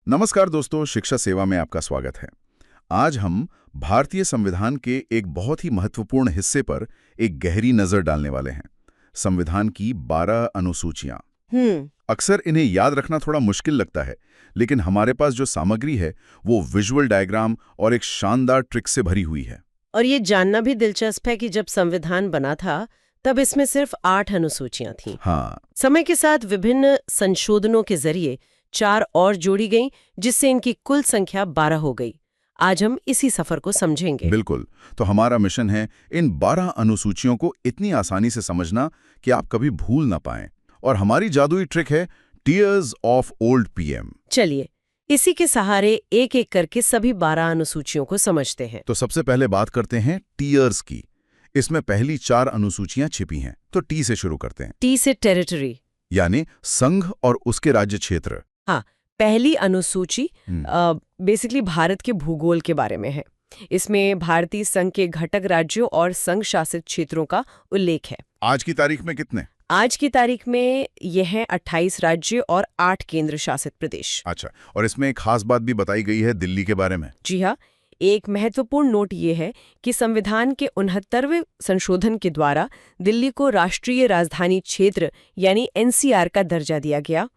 नमस्कार दोस्तों, शिक्षा सेवा में आपका स्वागत है। आज हम भारतीय संविधान के एक बहुत ही महत्वपूर्ण हिस्से पर एक गहरी नजर डालने वाले हैं। संविधान की 12 अनुसूचियां। अक्सर इन्हें याद रखना थोड़ा मुश्किल लगता है, लेकिन हमारे पास जो सामग्री है वो विजुअल डायग्राम और एक शानदार ट्रिक से भरी हुई है। और ये जानना भी दिलचस्प है कि जब संविधान बना था तब इसमें सिर्फ 8 अनुसूचियां थीं। हाँ, समय के साथ विभिन्न संशोधनों के जरिए 4 और जोड़ी गईं, जिससे इनकी कुल संख्या 12 हो गई। आज हम इसी सफर को समझेंगे। बिल्कुल। तो हमारा मिशन है इन 12 अनुसूचियों को इतनी आसानी से समझना कि आप कभी भूल ना पाएं। और हमारी जादुई ट्रिक है टीयर्स ऑफ ओल्ड पीएम। चलिए, इसी के सहारे एक एक करके सभी 12 अनुसूचियों को समझते हैं। तो सबसे पहले बात करते हैं टीयर्स की। इसमें पहली 4 अनुसूचियां छिपी हैं, तो टी से शुरू करते हैं। टी से टेरिटरी, यानी संघ और उसके राज्य क्षेत्र। हाँ, पहली अनुसूची बेसिकली भारत के भूगोल के बारे में है। इसमें भारतीय संघ के घटक राज्यों और संघ शासित क्षेत्रों का उल्लेख है। आज की तारीख में कितने? आज की तारीख में यह है 28 राज्य और 8 केंद्र शासित प्रदेश। अच्छा, और इसमें एक खास बात भी बताई गई है दिल्ली के बारे में। जी हाँ, एक महत्वपूर्ण नोट ये है कि संविधान के 69वें संशोधन के द्वारा दिल्ली को राष्ट्रीय राजधानी क्षेत्र यानी एनसीआर का दर्जा दिया गया।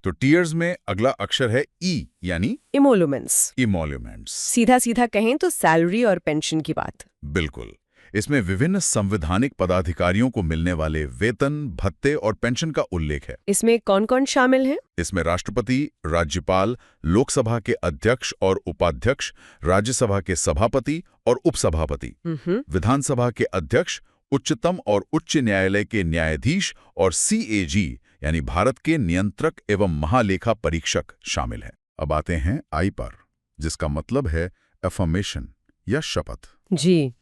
तो टीयर्स में अगला अक्षर है ई, यानी इमोलुमेंट्स। इमोल्यूमेंट्स। सीधा सीधा कहें तो सैलरी और पेंशन की बात। बिल्कुल। इसमें विभिन्न संवैधानिक पदाधिकारियों को मिलने वाले वेतन, भत्ते और पेंशन का उल्लेख है। इसमें कौन कौन शामिल है? इसमें राष्ट्रपति, राज्यपाल, लोकसभा के अध्यक्ष और उपाध्यक्ष, राज्यसभा के सभापति और उपसभापति, विधानसभा के अध्यक्ष, उच्चतम और उच्च न्यायालय के न्यायाधीश और सीएजी यानी भारत के नियंत्रक एवं महालेखा परीक्षक शामिल है। अब आते हैं आई पर, जिसका मतलब है अफर्मेशन या शपथ। जी,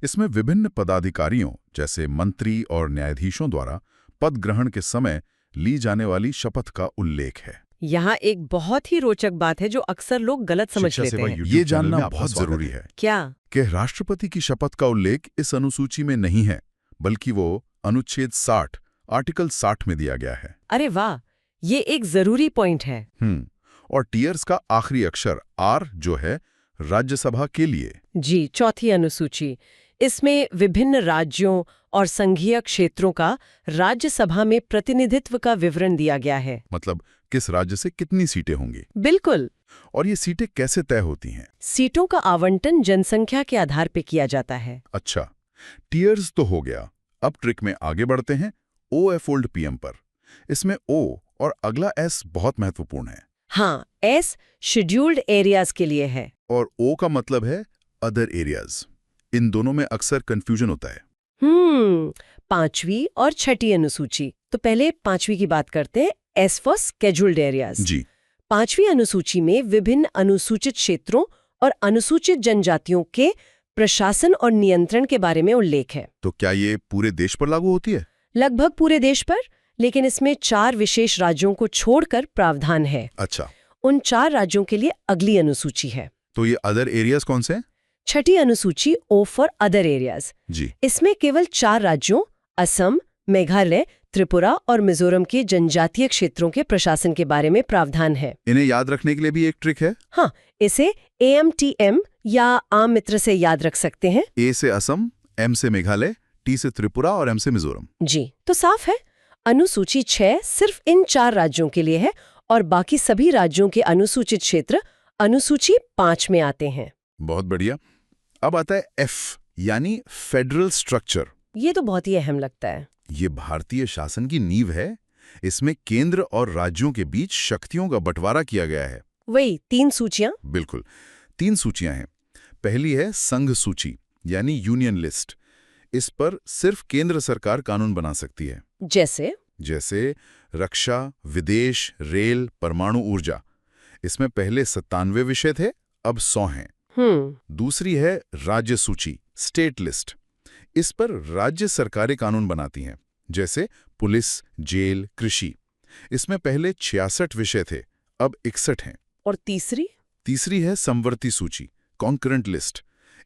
इसमें विभिन्न पदाधिकारियों जैसे मंत्री और न्यायाधीशों द्वारा पद ग्रहण के समय ली जाने वाली शपथ का उल्लेख है। यहाँ एक बहुत ही रोचक बात है जो अक्सर लोग गलत समझ लेते हैं। ये जानना बहुत जरूरी है क्या? कि राष्ट्रपति की शपथ का उल्लेख इस अनुसूची में नहीं है, बल्कि वो अनुच्छेद 60, आर्टिकल 60 में दिया गया है। अरे वाह, ये एक जरूरी पॉइंट है। और टीयर्स का आखिरी अक्षर आर जो है राज्यसभा के लिए। जी, चौथी अनुसूची। इसमें विभिन्न राज्यों और संघीय क्षेत्रों का राज्यसभा में प्रतिनिधित्व का विवरण दिया गया है। मतलब किस राज्य से कितनी सीटें होंगी। बिल्कुल। और ये सीटें कैसे तय होती हैं? सीटों का आवंटन जनसंख्या के आधार पर किया जाता है। अच्छा, टीयर्स तो हो गया। अब ट्रिक में आगे बढ़ते हैं ओएफ ओल्ड पीएम पर। इसमें ओ और अगला एस बहुत महत्वपूर्ण है। हाँ, एस शेड्यूल्ड एरियाज के लिए है। और ओ का मतलब है अदर एरियाज। इन दोनों में अक्सर कंफ्यूजन होता है। 5वीं और 6ठी अनुसूची। तो पहले 5वीं की बात करते हैं, एस फॉर स्केड्यूल्ड एरियाज। जी। 5वीं अनुसूची में विभिन्न अनुसूचित क्षेत्रों और अनुसूचित जनजातियों के प्रशासन और नियंत्रण के बारे में उल्लेख है। तो क्या ये पूरे देश पर लागू होती है? लगभग पूरे देश पर, लेकिन इसमें 4 विशेष राज्यों को छोड़कर प्रावधान है। अच्छा। उन 4 राज्यों के लिए अगली अनुसूची है। तो ये अदर एरियाज कौन से हैं? 6ठी अनुसूची ओ फॉर अदर एरियाज। जी। इसमें केवल 4 राज्यों असम, मेघालय, त्रिपुरा और मिजोरम के जनजातीय क्षेत्रों के प्रशासन के बारे में प्रावधान है। इन्हें याद रखने के लिए भी एक ट्रिक है। हाँ, इसे AMTM या आम मित्र से याद रख सकते हैं। ए से असम, एम से मेघालय, टी से त्रिपुरा और एम से मिजोरम। जी, तो साफ है, अनुसूची 6 सिर्फ इन 4 राज्यों के लिए है और बाकी सभी राज्यों के अनुसूचित क्षेत्र अनुसूची 5 में आते हैं। बहुत बढ़िया। अब आता है एफ, यानी फेडरल स्ट्रक्चर। ये तो बहुत ही अहम लगता है। ये भारतीय शासन की नींव है। इसमें केंद्र और राज्यों के बीच शक्तियों का बंटवारा किया गया है। वही 3 सूचियां। बिल्कुल, 3 सूचियां हैं। पहली है संघ सूची, यानी यूनियन लिस्ट। इस पर सिर्फ केंद्र सरकार कानून बना सकती है। जैसे रक्षा, विदेश, रेल, परमाणु ऊर्जा। इसमें पहले 97 विषय थे, अब 100 हैं। दूसरी है राज्य सूची, स्टेट लिस्ट। इस पर राज्य सरकारें कानून बनाती हैं, जैसे पुलिस, जेल, कृषि। इसमें पहले 66 विषय थे, अब 61 हैं। और तीसरी है समवर्ती सूची, कॉन्करेंट लिस्ट।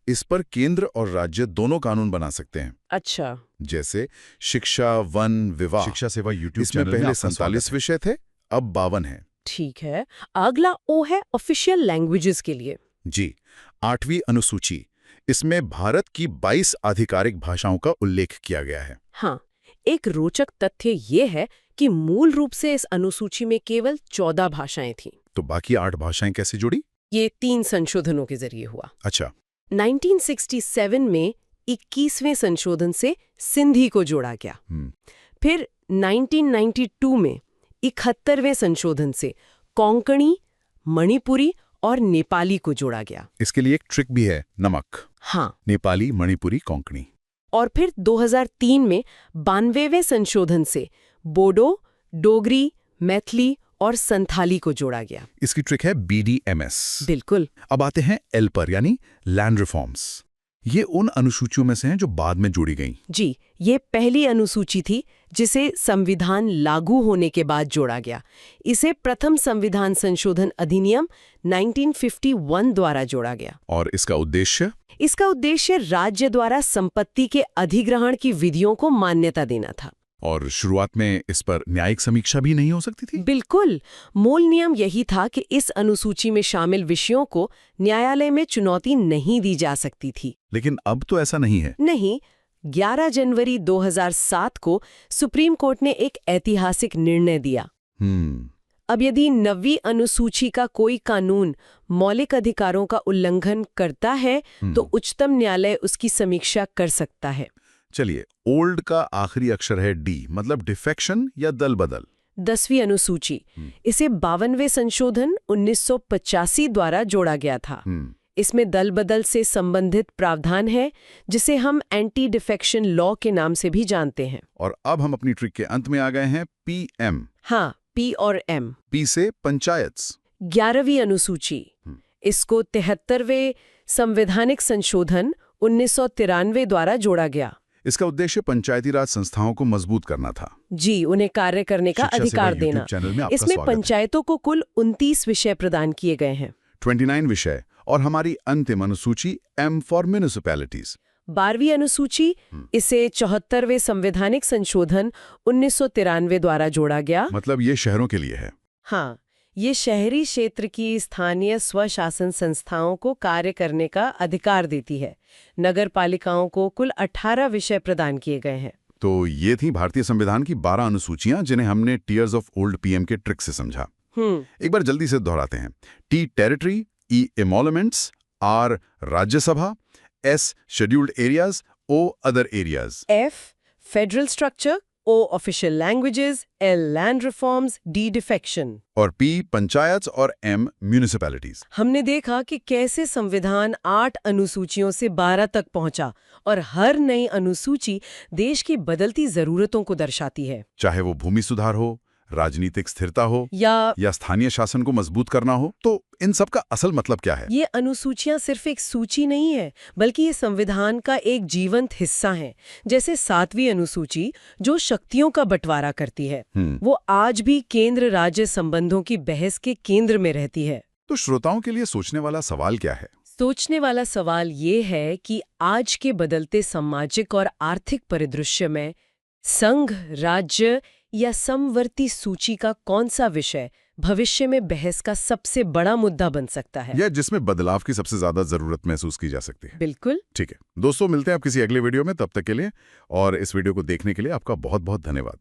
इस पर केंद्र और राज्य दोनों कानून बना सकते हैं। अच्छा। जैसे शिक्षा, वन, विवाह। शिक्षा सेवा यूट्यूब चैनल में पहले 47 विषय थे, अब 52 हैं। ठीक है, अगला ओ है ऑफिशियल लैंग्वेजेस के लिए। जी, 8वीं अनुसूची। इसमें भारत की 22 आधिकारिक भाषाओं का उल्लेख किया गया है। हाँ, एक रोचक तथ्य ये है कि मूल रूप से इस अनुसूची में केवल 14 भाषाएं थीं। तो बाकी 8 भाषाएं कैसे जुड़ी? ये 3 संशोधनों के जरिए हुआ। अच्छा। 1967 में 21वें संशोधन से सिंधी को जोड़ा गया। फिर 1992 में 71वें संशोधन से कोंकणी, मणिपुरी और नेपाली को जोड़ा गया। इसके लिए एक ट्रिक भी है, नमक। हाँ। नेपाली, मणिपुरी, कोंकणी। और फिर 2003 में 92वें संशोधन से बोडो, डोगरी, मैथिली और संथाली को जोड़ा गया। इसकी ट्रिक है BDMS। बिल्कुल। अब आते हैं L पर, यानी लैंड रिफॉर्म्स। ये उन अनुसूचियों में से हैं जो बाद में जोड़ी गईं। जी, ये पहली अनुसूची थी जिसे संविधान लागू होने के बाद जोड़ा गया। इसे प्रथम संविधान संशोधन अधिनियम 1951 द्वारा जोड़ा गया। और इसका उद्देश्य? इसका उद्देश्य राज्य द्वारा संपत्ति के अधिग्रहण की विधियों को मान्यता देना था। और शुरुआत में इस पर न्यायिक समीक्षा भी नहीं हो सकती थी? बिल्कुल। मूल नियम यही था कि इस अनुसूची में शामिल विषयों को न्यायालय में चुनौती नहीं दी जा सकती थी। लेकिन अब तो ऐसा नहीं है। नहीं। 11 जनवरी 2007 को सुप्रीम कोर्ट ने एक ऐतिहासिक निर्णय दिया। अब यदि 9वीं अनुसूची का कोई कानून मौलिक अधिकारों का उल्लंघन करता है तो उच्चतम न्यायालय उसकी समीक्षा कर सकता है। चलिए, ओल्ड का आखिरी अक्षर है D, मतलब डिफेक्शन या दल बदल। 10वीं अनुसूची। इसे 52वें संशोधन 1985 द्वारा जोड़ा गया था। इसमें दल बदल से संबंधित प्रावधान है जिसे हम एंटी डिफेक्शन लॉ के नाम से भी जानते हैं। और अब हम अपनी ट्रिक के अंत में आ गए हैं, PM। हाँ, P और M। P से पंचायत। 11वीं अनुसूची। इसको 73वें संवैधानिक संशोधन 1993 द्वारा जोड़ा गया। इसका उद्देश्य पंचायती राज संस्थाओं को मजबूत करना था। जी, उन्हें कार्य करने का अधिकार देना। इसमें पंचायतों को कुल 29 विषय प्रदान किए गए हैं। 29 विषय। और हमारी अंतिम अनुसूची M फॉर म्युनिसिपैलिटीज। 12वीं अनुसूची। इसे 74वें संवैधानिक संशोधन 1993 द्वारा जोड़ा गया। मतलब ये शहरों के लिए है। हाँ, ये शहरी क्षेत्र की स्थानीय स्वशासन संस्थाओं को कार्य करने का अधिकार देती है। नगर पालिकाओं को कुल 18 विषय प्रदान किए गए हैं। तो ये थी भारतीय संविधान की 12 अनुसूचियां जिन्हें हमने टीयर्स ऑफ ओल्ड PM के ट्रिक से समझा। एक बार जल्दी से दोहराते हैं। T territory, E emoluments, R Rajya Sabha, S scheduled areas, O other areas, F federal structure, O official languages, L land reforms, D defection और P पंचायत और M म्युनिसिपैलिटीज। हमने देखा कि कैसे संविधान 8 अनुसूचियों से 12 तक पहुंचा और हर नई अनुसूची देश की बदलती जरूरतों को दर्शाती है। चाहे वो भूमि सुधार हो, राजनीतिक स्थिरता हो या स्थानीय शासन को मजबूत करना हो, तो इन सब का असल मतलब क्या है? ये अनुसूचियां सिर्फ एक सूची नहीं है, बल्कि ये संविधान का एक जीवंत हिस्सा है। जैसे 7वीं अनुसूची जो शक्तियों का बंटवारा करती है, वो आज भी केंद्र राज्य संबंधों की बहस के केंद्र में रहती है। तो श्रोताओं के लिए सोचने वाला सवाल क्या है? सोचने वाला सवाल ये है कि आज के बदलते सामाजिक और आर्थिक परिदृश्य में संघ, राज्य या समवर्ती सूची का कौन सा विषय भविष्य में बहस का सबसे बड़ा मुद्दा बन सकता है, या जिसमें बदलाव की सबसे ज्यादा जरूरत महसूस की जा सकती है? बिल्कुल। ठीक है दोस्तों, मिलते हैं आप किसी अगले वीडियो में। तब तक के लिए और इस वीडियो को देखने के लिए आपका बहुत बहुत धन्यवाद।